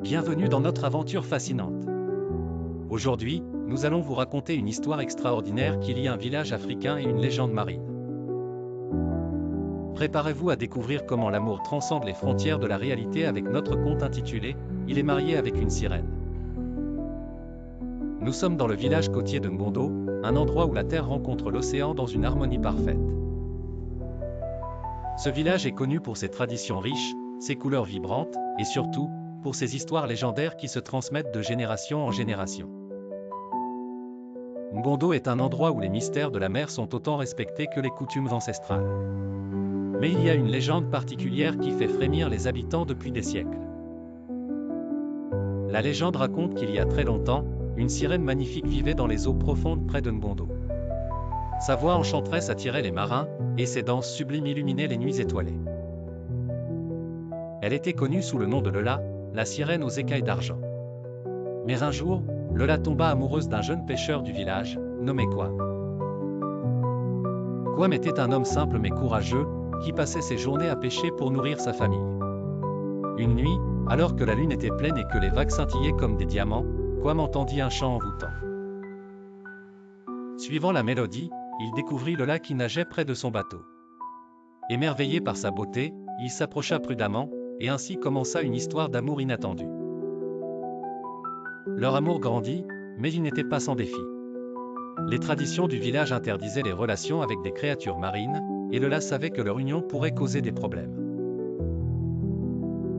Bienvenue dans notre aventure fascinante. Aujourd'hui, nous allons vous raconter une histoire extraordinaire qui lie un village africain et une légende marine. Préparez-vous à découvrir comment l'amour transcende les frontières de la réalité avec notre conte intitulé « Il est marié avec une sirène ». Nous sommes dans le village côtier de Ngondo, un endroit où la terre rencontre l'océan dans une harmonie parfaite. Ce village est connu pour ses traditions riches, ses couleurs vibrantes, et surtout, pour ses histoires légendaires qui se transmettent de génération en génération. Ngondo est un endroit où les mystères de la mer sont autant respectés que les coutumes ancestrales. Mais il y a une légende particulière qui fait frémir les habitants depuis des siècles. La légende raconte qu'il y a très longtemps, une sirène magnifique vivait dans les eaux profondes près de Ngondo. Sa voix enchanteresse attirait les marins, et ses danses sublimes illuminaient les nuits étoilées. Elle était connue sous le nom de Lola, la sirène aux écailles d'argent. Mais un jour, Lola tomba amoureuse d'un jeune pêcheur du village, nommé Kwam. Kwam était un homme simple mais courageux, qui passait ses journées à pêcher pour nourrir sa famille. Une nuit, alors que la lune était pleine et que les vagues scintillaient comme des diamants, Kwam entendit un chant envoûtant. Suivant la mélodie, il découvrit Lola qui nageait près de son bateau. Émerveillé par sa beauté, il s'approcha prudemment, et ainsi commença une histoire d'amour inattendue. Leur amour grandit, mais il n'était pas sans défi. Les traditions du village interdisaient les relations avec des créatures marines, et Lola savait que leur union pourrait causer des problèmes.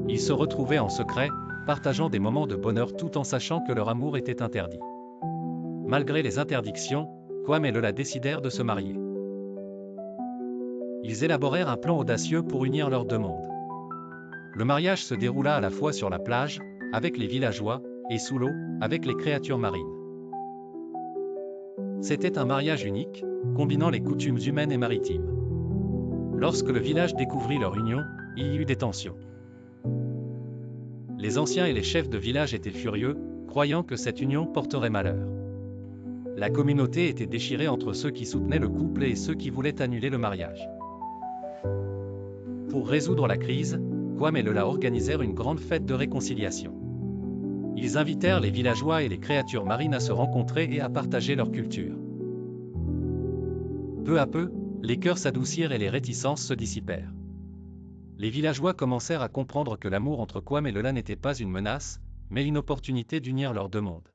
Ils se retrouvaient en secret, partageant des moments de bonheur tout en sachant que leur amour était interdit. Malgré les interdictions, Kwam et Lola décidèrent de se marier. Ils élaborèrent un plan audacieux pour unir leurs deux mondes. Le mariage se déroula à la fois sur la plage, avec les villageois, et sous l'eau, avec les créatures marines. C'était un mariage unique, combinant les coutumes humaines et maritimes. Lorsque le village découvrit leur union, il y eut des tensions. Les anciens et les chefs de village étaient furieux, croyant que cette union porterait malheur. La communauté était déchirée entre ceux qui soutenaient le couple et ceux qui voulaient annuler le mariage. Pour résoudre la crise, Kwam et Lola organisèrent une grande fête de réconciliation. Ils invitèrent les villageois et les créatures marines à se rencontrer et à partager leur culture. Peu à peu, les cœurs s'adoucirent et les réticences se dissipèrent. Les villageois commencèrent à comprendre que l'amour entre Kwam et Lola n'était pas une menace, mais une opportunité d'unir leurs deux mondes.